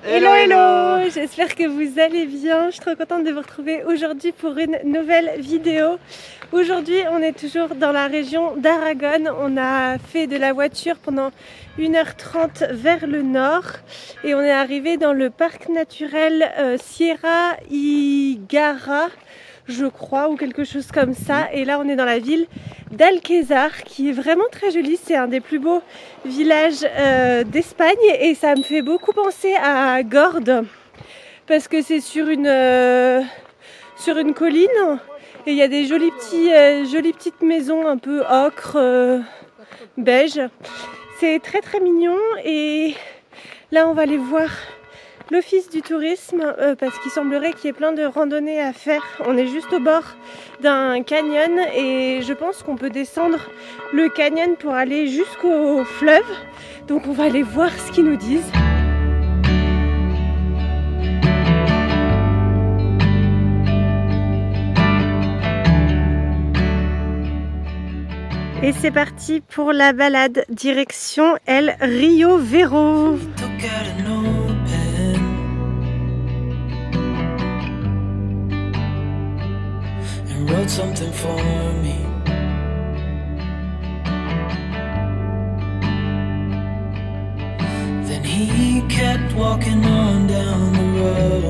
Hello hello, j'espère que vous allez bien. Je suis trop contente de vous retrouver aujourd'hui pour une nouvelle vidéo. Aujourd'hui on est toujours dans la région d'Aragon. On a fait de la voiture pendant 1h30 vers le nord et on est arrivé dans le parc naturel Sierra Igara, je crois, ou quelque chose comme ça. Et là on est dans la ville d'Alquezar qui est vraiment très jolie. C'est un des plus beaux villages d'Espagne et ça me fait beaucoup penser à Gordes parce que c'est sur une colline et il y a des jolies petites maisons un peu ocre, beige. C'est très très mignon et là on va aller voir l'office du tourisme parce qu'il semblerait qu'il y ait plein de randonnées à faire. On est juste au bord d'un canyon et je pense qu'on peut descendre le canyon pour aller jusqu'au fleuve. Donc on va aller voir ce qu'ils nous disent. Et c'est parti pour la balade direction El Rio Vero. Wrote something for me. Then he kept walking on down the road,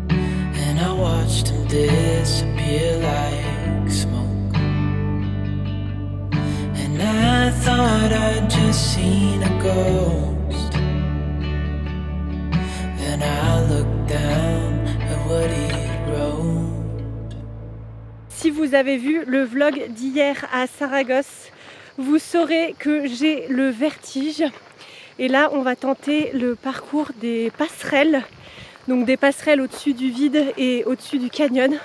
and I watched him disappear like smoke. And I thought I'd just seen a ghost. Then I looked down at what he wrote. Si vous avez vu le vlog d'hier à Saragosse, vous saurez que j'ai le vertige. Et là, on va tenter le parcours des passerelles. Donc des passerelles au-dessus du vide et au-dessus du canyon.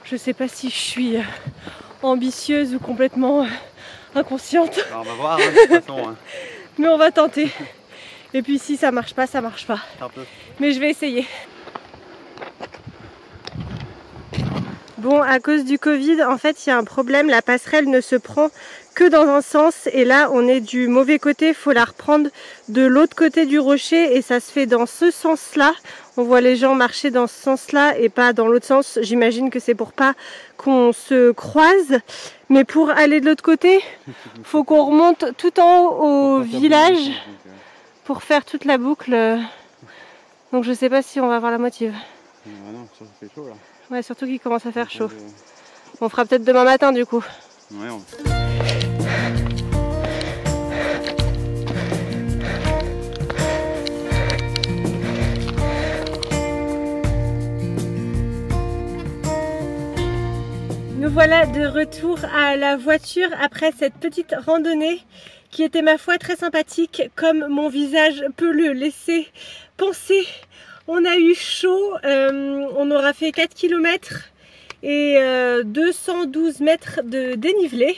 Je sais pas si je suis ambitieuse ou complètement inconsciente. Alors on va voir, hein, de toute façon. Hein. Mais on va tenter. Et puis si ça marche pas, ça marche pas. Mais je vais essayer. Bon, à cause du Covid, en fait, il y a un problème. La passerelle ne se prend que dans un sens. Et là, on est du mauvais côté. Il faut la reprendre de l'autre côté du rocher. Et ça se fait dans ce sens-là. On voit les gens marcher dans ce sens-là et pas dans l'autre sens. J'imagine que c'est pour pas qu'on se croise. Mais pour aller de l'autre côté, il faut qu'on remonte tout en haut au village pour faire toute la boucle. Donc je sais pas si on va avoir la motive. Non, ça fait chaud là. Ouais, surtout qu'il commence à faire chaud. On fera peut-être demain matin du coup. Ouais, Nous voilà de retour à la voiture après cette petite randonnée qui était ma foi très sympathique, comme mon visage peut le laisser penser. On a eu chaud, on aura fait 4 km et 212 mètres de dénivelé.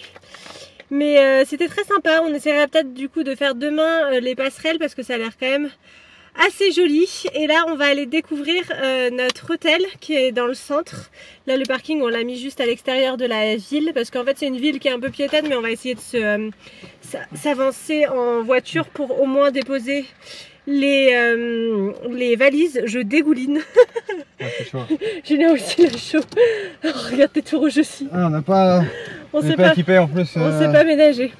Mais c'était très sympa. On essaiera peut-être du coup de faire demain les passerelles parce que ça a l'air quand même assez joli. Et là on va aller découvrir notre hôtel qui est dans le centre. Là le parking on l'a mis juste à l'extérieur de la ville parce qu'en fait c'est une ville qui est un peu piétonne, mais on va essayer de s'avancer en voiture pour au moins déposer les valises. Je dégouline. Ah, c'est chaud. Julien aussi il a chaud. Oh, regarde, t'es tout rouge aussi. Ah, on n'est pas équipé en plus. On s'est pas ménagé.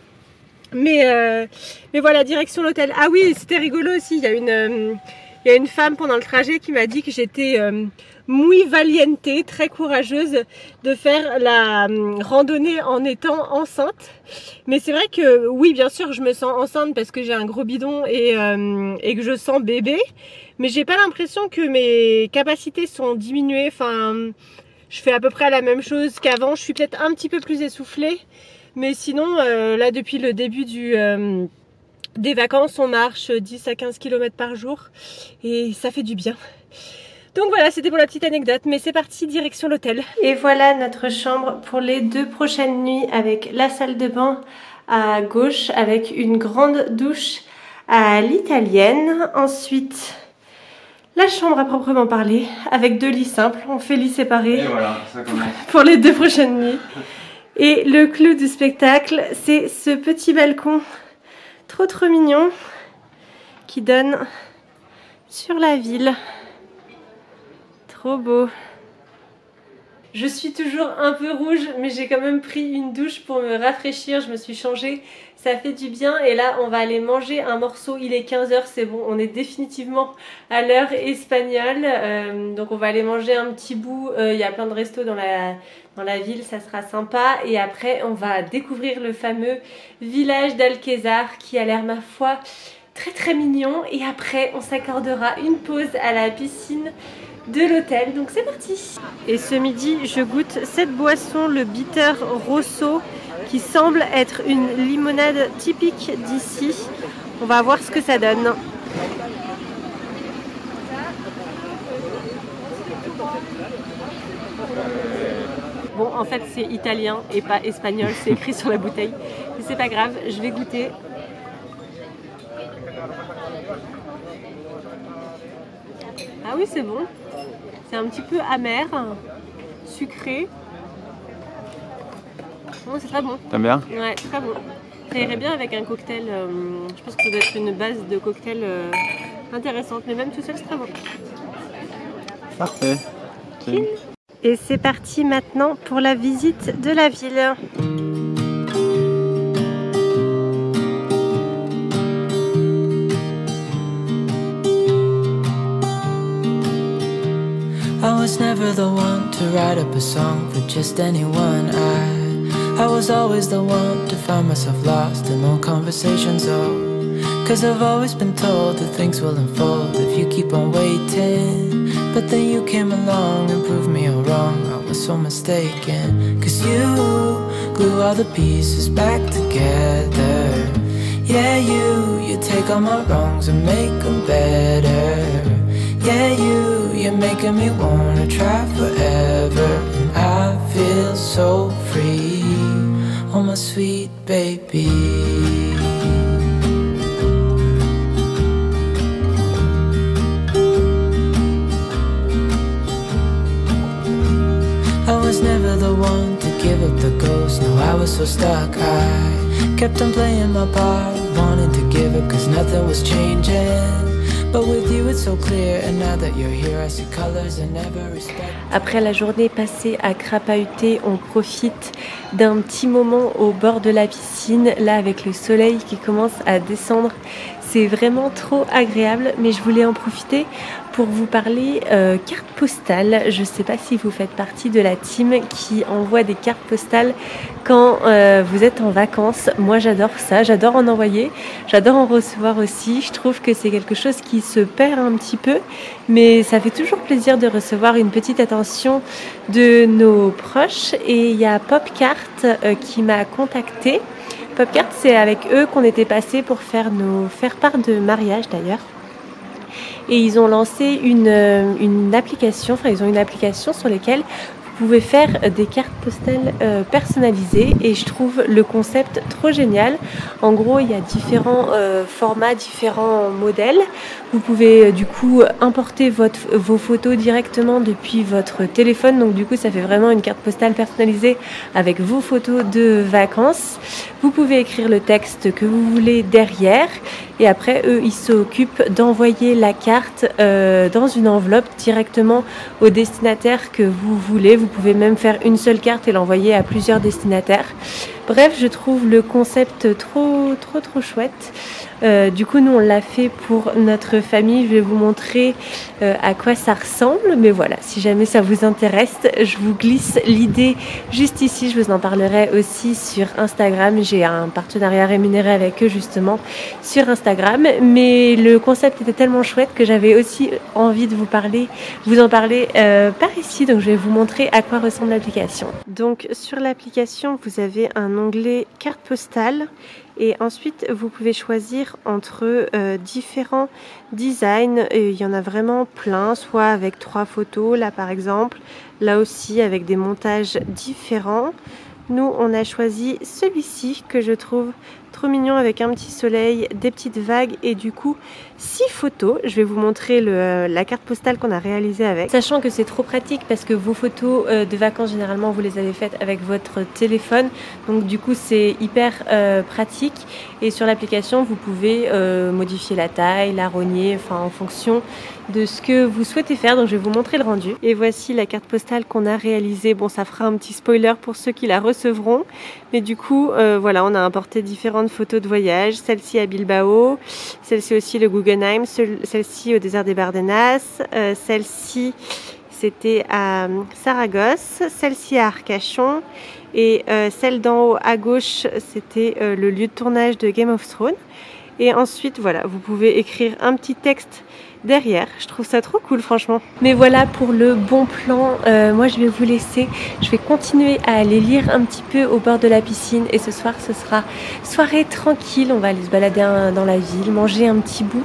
Mais voilà, direction l'hôtel. Ah oui, c'était rigolo aussi. Il y a une femme pendant le trajet qui m'a dit que j'étais muy valiente, très courageuse de faire la randonnée en étant enceinte. Mais c'est vrai que oui, bien sûr, je me sens enceinte parce que j'ai un gros bidon et que je sens bébé. Mais j'ai pas l'impression que mes capacités sont diminuées. Enfin, je fais à peu près la même chose qu'avant. Je suis peut-être un petit peu plus essoufflée. Mais sinon, là, depuis le début des vacances, on marche 10 à 15 km par jour et ça fait du bien. Donc voilà, c'était pour la petite anecdote, mais c'est parti, direction l'hôtel. Et voilà notre chambre pour les 2 prochaines nuits avec la salle de bain à gauche, avec une grande douche à l'italienne. Ensuite, la chambre à proprement parler, avec 2 lits simples. On fait lit séparé. Et voilà, ça commence. Pour les 2 prochaines nuits. Et le clou du spectacle, c'est ce petit balcon trop mignon qui donne sur la ville. Trop beau. Je suis toujours un peu rouge, mais j'ai quand même pris une douche pour me rafraîchir. Je me suis changée, ça fait du bien. Et là, on va aller manger un morceau. Il est 15 h, c'est bon. On est définitivement à l'heure espagnole. Donc on va aller manger un petit bout. Il y a plein de restos dans la ville, ça sera sympa. Et après, on va découvrir le fameux village d'Alquezar qui a l'air, ma foi, très très mignon. Et après, on s'accordera une pause à la piscine de l'hôtel, donc c'est parti. Et ce midi je goûte cette boisson, le Bitter Rosso, qui semble être une limonade typique d'ici. On va voir ce que ça donne. Bon, en fait c'est italien et pas espagnol, c'est écrit sur la bouteille, mais c'est pas grave, je vais goûter. Ah oui, c'est bon. C'est un petit peu amer, sucré. Oh, c'est très bon. T'aimes bien? Ouais, très bon. Ça irait bien avec un cocktail. Je pense que ça doit être une base de cocktail intéressante, mais même tout seul, c'est très bon. Parfait. Et c'est parti maintenant pour la visite de la ville. I was never the one to write up a song for just anyone. I was always the one to find myself lost in long conversations. Oh, 'cause I've always been told that things will unfold if you keep on waiting. But then you came along and proved me all wrong. I was so mistaken. 'Cause you glue all the pieces back together. Yeah, you take all my wrongs and make them better. Yeah, you're making me wanna try forever. And I feel so free, oh my sweet baby. I was never the one to give up the ghost. No, I was so stuck. I kept on playing my part, wanting to give up 'cause nothing was changing. Après la journée passée à crapahuter, on profite d'un petit moment au bord de la piscine, là avec le soleil qui commence à descendre. C'est vraiment trop agréable, mais je voulais en profiter pour vous parler cartes postales. Je ne sais pas si vous faites partie de la team qui envoie des cartes postales quand vous êtes en vacances. Moi j'adore ça, j'adore en envoyer, j'adore en recevoir aussi. Je trouve que c'est quelque chose qui se perd un petit peu, mais ça fait toujours plaisir de recevoir une petite attention de nos proches. Et il y a Popcart qui m'a contactée. Popcart, c'est avec eux qu'on était passé pour faire nos faire-part de mariage d'ailleurs. Et ils ont lancé une application, enfin ils ont une application sur laquelle vous pouvez faire des cartes postales personnalisées, et je trouve le concept trop génial. En gros, il y a différents formats, différents modèles. Vous pouvez du coup importer vos photos directement depuis votre téléphone, donc du coup ça fait vraiment une carte postale personnalisée avec vos photos de vacances. Vous pouvez écrire le texte que vous voulez derrière, et après eux ils s'occupent d'envoyer la carte dans une enveloppe directement au destinataire que vous voulez. Vous pouvez même faire une seule carte et l'envoyer à plusieurs destinataires. Bref, je trouve le concept trop chouette. Du coup, nous, on l'a fait pour notre famille. Je vais vous montrer à quoi ça ressemble. Mais voilà, si jamais ça vous intéresse, je vous glisse l'idée juste ici. Je vous en parlerai aussi sur Instagram. J'ai un partenariat rémunéré avec eux, justement, sur Instagram. Mais le concept était tellement chouette que j'avais aussi envie de vous en parler par ici. Donc, je vais vous montrer à quoi ressemble l'application. Donc, sur l'application, vous avez un onglet carte postale. Et ensuite, vous pouvez choisir entre différents designs. Et il y en a vraiment plein, soit avec 3 photos, là par exemple. Là aussi, avec des montages différents. Nous, on a choisi celui-ci que je trouve Trop mignon avec un petit soleil, des petites vagues et du coup 6 photos. Je vais vous montrer la carte postale qu'on a réalisée avec. Sachant que c'est trop pratique parce que vos photos de vacances généralement vous les avez faites avec votre téléphone. Donc du coup c'est hyper pratique et sur l'application vous pouvez modifier la taille, la rogner, enfin en fonction de ce que vous souhaitez faire. Donc je vais vous montrer le rendu. Et voici la carte postale qu'on a réalisée. Bon, ça fera un petit spoiler pour ceux qui la recevront. Mais du coup, voilà, on a importé différentes photos de voyage. Celle-ci à Bilbao, celle-ci aussi le Guggenheim, celle-ci au désert des Bardenas, celle-ci c'était à Saragosse, celle-ci à Arcachon et celle d'en haut à gauche c'était le lieu de tournage de Game of Thrones. Et ensuite voilà, vous pouvez écrire un petit texte derrière. Je trouve ça trop cool franchement. Mais voilà pour le bon plan. Moi je vais vous laisser. Je vais continuer à aller lire un petit peu au bord de la piscine. Et ce soir ce sera soirée tranquille. On va aller se balader dans la ville, manger un petit bout.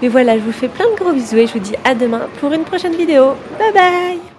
Mais voilà, je vous fais plein de gros bisous et je vous dis à demain pour une prochaine vidéo. Bye bye!